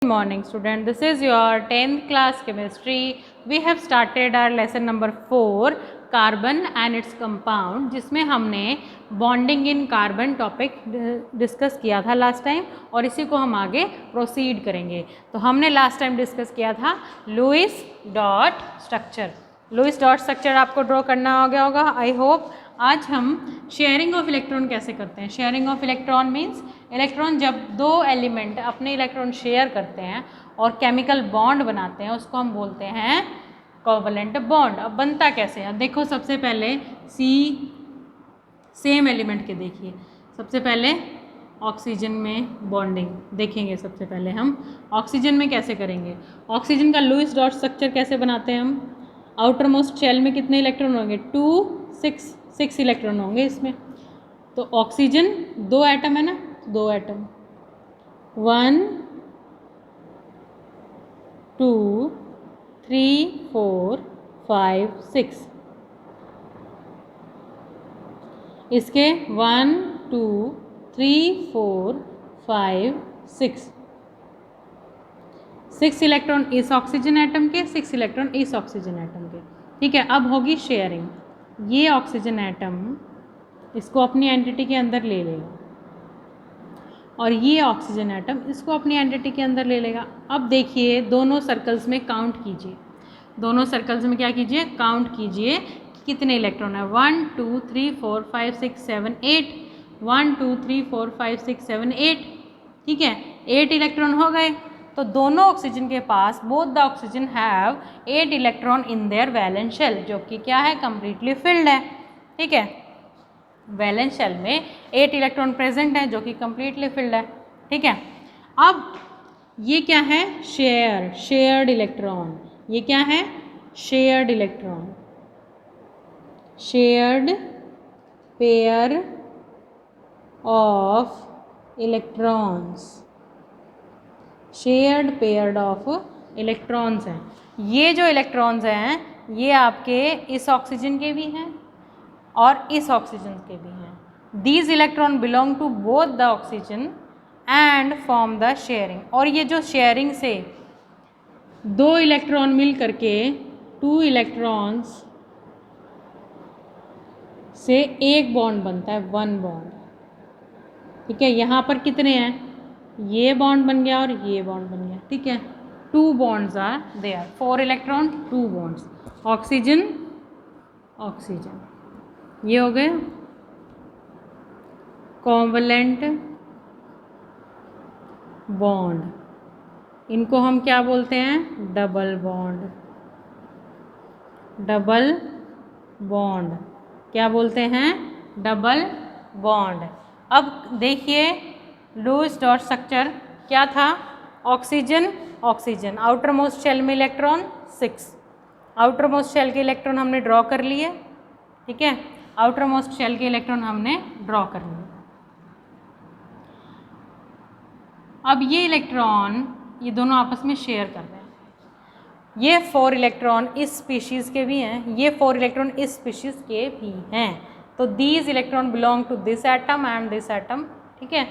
Good morning student, this is your 10th class chemistry. We have started our lesson number 4 carbon and its compound, जिसमें हमने bonding in carbon topic discuss किया था last time और इसी को हम आगे प्रोसीड करेंगे। तो हमने लास्ट टाइम डिस्कस किया था Lewis dot structure. Lewis dot structure आपको ड्रॉ करना हो गया होगा आई होप। आज हम शेयरिंग ऑफ इलेक्ट्रॉन कैसे करते हैं। Sharing of electron means electron जब दो एलिमेंट अपने इलेक्ट्रॉन शेयर करते हैं और केमिकल बॉन्ड बनाते हैं उसको हम बोलते हैं कोवलेंट बॉन्ड। अब बनता कैसे है देखो, सबसे पहले सेम एलिमेंट के देखिए। सबसे पहले ऑक्सीजन में बॉन्डिंग देखेंगे। सबसे पहले हम ऑक्सीजन में कैसे करेंगे। ऑक्सीजन का लुईस डॉट स्ट्रक्चर कैसे बनाते हैं हम। आउटर मोस्ट शेल में कितने इलेक्ट्रॉन होंगे, 2 6 इलेक्ट्रॉन होंगे इसमें। तो ऑक्सीजन 2 एटम है ना, 2 एटम 1 2 3 4 5 6। इसके 1 2 3 4 5 6 इलेक्ट्रॉन इस ऑक्सीजन एटम के, 6 इलेक्ट्रॉन इस ऑक्सीजन एटम के। ठीक है, अब होगी शेयरिंग। ये ऑक्सीजन एटम इसको अपनी एंटिटी के अंदर ले लेगा और ये ऑक्सीजन एटम इसको अपनी एंटिटी के अंदर ले लेगा। अब देखिए दोनों सर्कल्स में काउंट कीजिए। दोनों सर्कल्स में क्या कीजिए, काउंट कीजिए कि कितने इलेक्ट्रॉन है। 1 2 3 4 5 6 7 8 1 2 3 4 5 6 7 8। ठीक है, 8 इलेक्ट्रॉन हो गए। तो दोनों ऑक्सीजन के पास both the oxygen have 8 electron in their valence shell, जो कि क्या है, कंप्लीटली फिल्ड है। ठीक है, वैलेंस शेल में 8 इलेक्ट्रॉन प्रेजेंट है जो कि कंप्लीटली फिल्ड है। ठीक है, अब ये क्या है, शेयर्ड इलेक्ट्रॉन। ये क्या है, shared electron, shared pair of electrons, shared pair of electrons हैं। ये जो इलेक्ट्रॉन्स हैं ये आपके इस ऑक्सीजन के भी हैं और इस ऑक्सीजन के भी हैं। These electron belong to both the oxygen and form the sharing. और ये जो शेयरिंग से 2 इलेक्ट्रॉन मिल करके 2 इलेक्ट्रॉन्स से एक बॉन्ड बनता है, 1 बॉन्ड। ठीक है, यहाँ पर कितने हैं, ये बॉन्ड बन गया और ये बॉन्ड बन गया। ठीक है, 2 bonds are there, 4 electron 2 bonds, oxygen oxygen. ये हो गए कोवलेंट बॉन्ड। इनको हम क्या बोलते हैं, डबल बॉन्ड। डबल बॉन्ड क्या बोलते हैं, डबल बॉन्ड। अब देखिए लुईस डॉट स्ट्रक्चर क्या था, oxygen oxygen, outer most shell में इलेक्ट्रॉन 6। आउटर मोस्ट शेल के इलेक्ट्रॉन हमने ड्रॉ कर लिए। ठीक है, आउटर मोस्ट शेल के इलेक्ट्रॉन हमने ड्रॉ कर लिए। अब ये इलेक्ट्रॉन ये दोनों आपस में शेयर कर रहे हैं। ये 4 इलेक्ट्रॉन इस स्पीशीज़ के भी हैं, ये 4 इलेक्ट्रॉन इस स्पीशीज़ के भी हैं। तो these electron belong to this atom and this atom. ठीक है,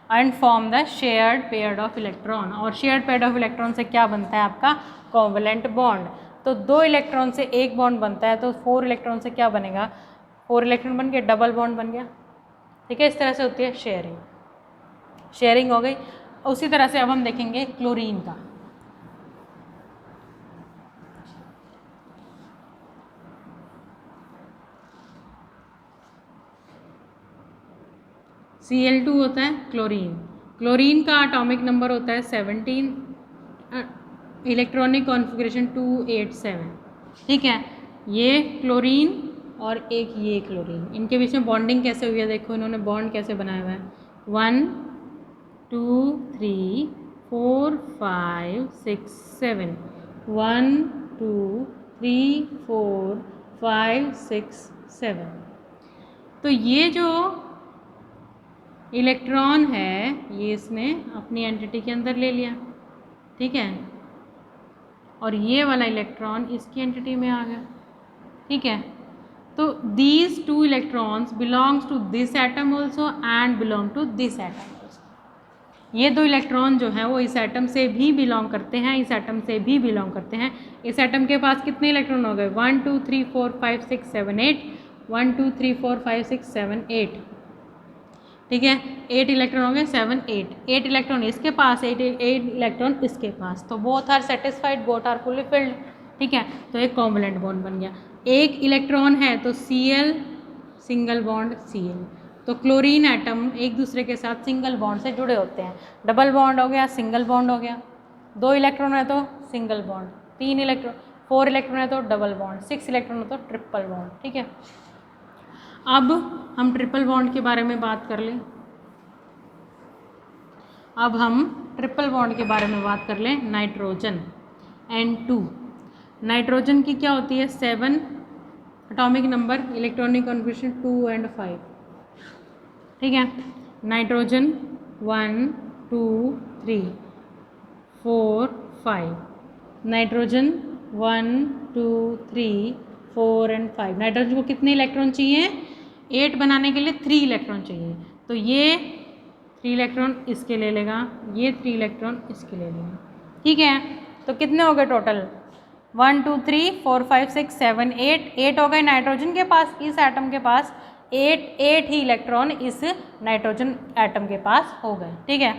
and form the shared paired of electron. और शेयर्ड पेयर्ड ऑफ इलेक्ट्रॉन से क्या बनता है आपका, कोवलेंट बॉन्ड। तो 2 इलेक्ट्रॉन से एक बॉन्ड बनता है, तो 4 इलेक्ट्रॉन से क्या बनेगा, 4 इलेक्ट्रॉन बन के डबल बॉन्ड बन गया। ठीक है, इस तरह से होती है शेयरिंग। शेयरिंग हो गई। उसी तरह से अब हम देखेंगे क्लोरीन का। Cl2 होता है क्लोरीन। क्लोरीन का एटॉमिक नंबर होता है 17, इलेक्ट्रॉनिक कॉन्फ़िगरेशन 287। ठीक है, ये क्लोरीन और एक ये क्लोरीन, इनके बीच में बॉन्डिंग कैसे हुई है देखो, इन्होंने बॉन्ड कैसे बनाया हुआ है। 1 2 3 4 5 6 7 1 2 3 4 5 6 7। तो ये जो इलेक्ट्रॉन है ये इसने अपनी एंटिटी के अंदर ले लिया। ठीक है, और ये वाला इलेक्ट्रॉन इसकी एंटिटी में आ गया। ठीक है, तो these 2 electrons belongs to this atom also and belong to this atom also. ये दो इलेक्ट्रॉन जो है वो इस एटम से भी बिलोंग करते हैं, इस एटम से भी बिलोंग करते हैं। इस एटम के पास कितने इलेक्ट्रॉन हो गए? 1 2 3 4 5 6 7 8, 1 2 3 4 5 6 7 8, ठीक है, 8 इलेक्ट्रॉन हो गए, 7 8 इलेक्ट्रॉन इसके पास, 8 इलेक्ट्रॉन इसके पास, तो both are satisfied, both are fully filled, ठीक है। तो एक कोवलेंट बॉन्ड बन गया। एक इलेक्ट्रॉन है तो Cl सिंगल बॉन्ड Cl, तो क्लोरीन एटम एक दूसरे के साथ सिंगल बॉन्ड से जुड़े होते हैं। डबल बॉन्ड हो गया, सिंगल बॉन्ड हो गया, 2 इलेक्ट्रॉन है तो सिंगल बॉन्ड, 3 इलेक्ट्रॉन 4 इलेक्ट्रॉन है तो डबल बॉन्ड, 6 इलेक्ट्रॉन है तो ट्रिपल बॉन्ड, ठीक है। अब हम ट्रिपल बॉन्ड के बारे में बात कर लें। अब हम ट्रिपल बॉन्ड के बारे में बात कर लें। नाइट्रोजन N2, नाइट्रोजन की क्या होती है? 7 एटॉमिक नंबर, इलेक्ट्रॉनिक कॉन्फिगरेशन 2 और 5, ठीक है। नाइट्रोजन 1 2 3 4 5, नाइट्रोजन 1 2 3 4 और 5। नाइट्रोजन को कितने इलेक्ट्रॉन चाहिए? 8 बनाने के लिए 3 इलेक्ट्रॉन चाहिए, तो ये 3 इलेक्ट्रॉन इसके ले लेगा, ये 3 इलेक्ट्रॉन इसके ले लेगा, ठीक है। तो कितने हो गए टोटल? 1 2 3 4 5 6 7 8 हो गए नाइट्रोजन के पास, इस एटम के पास 8 ही इलेक्ट्रॉन इस नाइट्रोजन एटम के पास हो गए, ठीक है।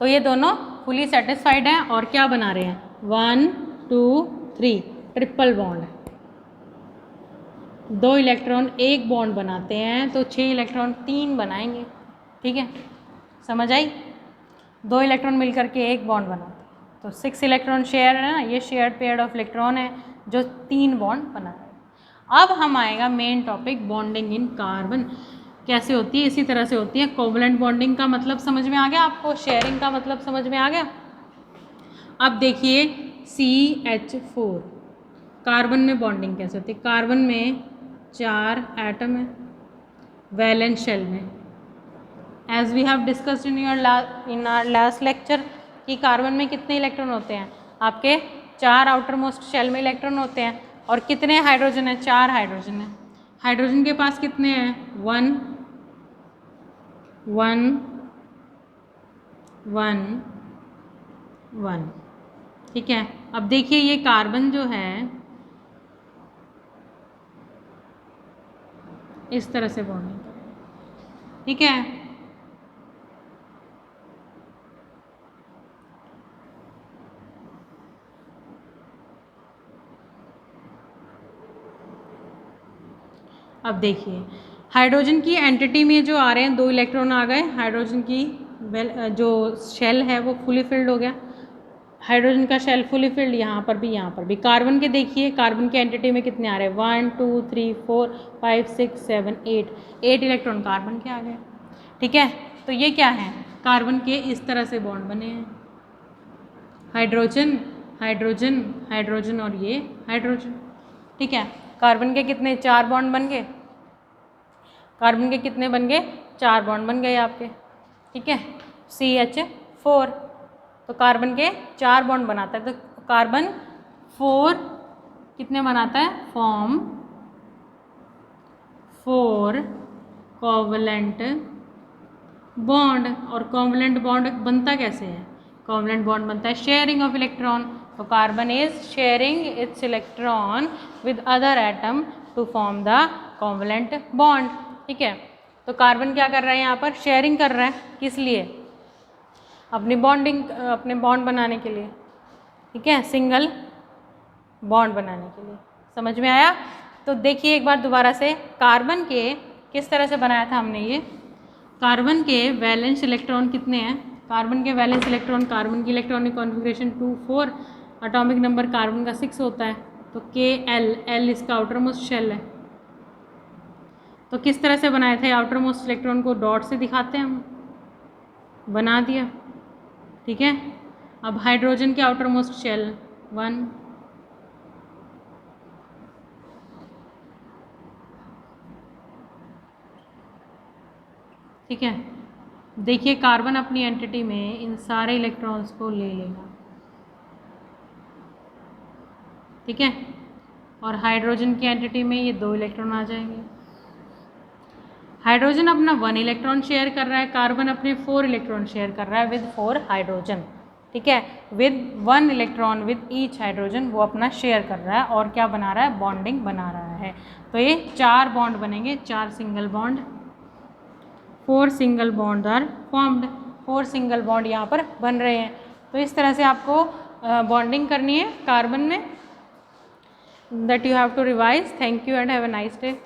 तो ये दोनों फुली सेटिस्फाइड हैं और क्या बना रहे हैं? 1 2 3 ट्रिपल बॉन्ड, 2 इलेक्ट्रॉन एक बॉन्ड बनाते हैं तो 6 इलेक्ट्रॉन 3 बनाएंगे, ठीक है, समझ आई? 2 इलेक्ट्रॉन मिलकर के एक बॉन्ड बनाते हैं, तो 6 इलेक्ट्रॉन शेयर है ना, ये शेयर्ड पेयर ऑफ इलेक्ट्रॉन है जो 3 बॉन्ड बना रहे हैं। अब हम आएगा main topic, bonding in carbon कैसे होती है? इसी तरह से होती है। कोवलेंट बॉन्डिंग का मतलब समझ में आ गया आपको? शेयरिंग का मतलब समझ में आ गया? अब देखिए CH4, कार्बन में बॉन्डिंग कैसे होती है? कार्बन में 4 एटम है वैलेंस शेल में, as we have discussed in our last lecture कि कार्बन में कितने इलेक्ट्रॉन होते हैं? आपके 4 आउटर मोस्ट शेल में इलेक्ट्रॉन होते हैं, और कितने हाइड्रोजन है? 4 हाइड्रोजन है। हाइड्रोजन के पास कितने हैं? 1 1 1 1, ठीक है। अब देखिए ये कार्बन जो है इस तरह से बॉन्डिंग करेगा, ठीक है। अब देखिए हाइड्रोजन की एंटिटी में जो आ रहे हैं 2 इलेक्ट्रॉन आ गए, हाइड्रोजन की जो शेल है वो फुली फिल्ड हो गया, हाइड्रोजन का शेल फुली फिल्ड, यहाँ पर भी यहाँ पर भी। कार्बन के देखिए, कार्बन के एंटिटी में कितने आ रहे हैं? 1 2 3 4 5 6 7 8 इलेक्ट्रॉन कार्बन के आ गए, ठीक है। तो ये क्या है? कार्बन के इस तरह से बॉन्ड बने हैं, हाइड्रोजन हाइड्रोजन हाइड्रोजन और ये हाइड्रोजन, ठीक है। कार्बन के कितने? 4 बॉन्ड बन गए, कार्बन के कितने बन गए? 4 बॉन्ड बन गए आपके, ठीक है। CH4, तो कार्बन के 4 बॉन्ड बनाता है, तो कार्बन 4 कितने बनाता है? Form 4 covalent bond. और कोवलेंट बॉन्ड बनता कैसे है? कोवलेंट बॉन्ड बनता है शेयरिंग ऑफ इलेक्ट्रॉन, तो carbon is sharing its electron with other atom to form the covalent bond, ठीक है। तो कार्बन क्या कर रहा है यहाँ पर? शेयरिंग कर रहा है, किस लिए? अपनी बॉन्डिंग, अपने बॉन्ड बनाने के लिए, ठीक है, सिंगल बॉन्ड बनाने के लिए। समझ में आया? तो देखिए एक बार दोबारा से, कार्बन के किस तरह से बनाया था हमने ये? कार्बन के वैलेंस इलेक्ट्रॉन कितने हैं? कार्बन के वैलेंस इलेक्ट्रॉन, कार्बन की electronic configuration 2 4, atomic number carbon का 6 होता है, तो Kl इसका आउटर मोस्ट शेल है। तो किस तरह से बनाए थे? Outer most electron co dot से दिखाते हैं हम, बना दिया, ठीक है। अब हाइड्रोजन के आउटर मोस्ट शेल 1, ठीक है। देखिए कार्बन अपनी एंटिटी में इन सारे इलेक्ट्रॉन्स को ले लेगा, ठीक है, और हाइड्रोजन की एंटिटी में ये 2 इलेक्ट्रॉन आ जाएंगे। हाइड्रोजन अपना 1 इलेक्ट्रॉन शेयर कर रहा है, कार्बन अपने 4 इलेक्ट्रॉन शेयर कर रहा है विद 4 हाइड्रोजन, ठीक है, with 1 electron with each hydrogen वो अपना शेयर कर रहा है और क्या बना रहा है, बॉन्डिंग बना रहा है। तो ये 4 बॉन्ड बनेंगे, 4 single bond, 4 single bond are formed, 4 single bond यहाँ पर बन रहे हैं। तो इस तरह से आपको बॉन्डिंग करनी है कार्बन में, that you have to revise. Thank you and have a nice day.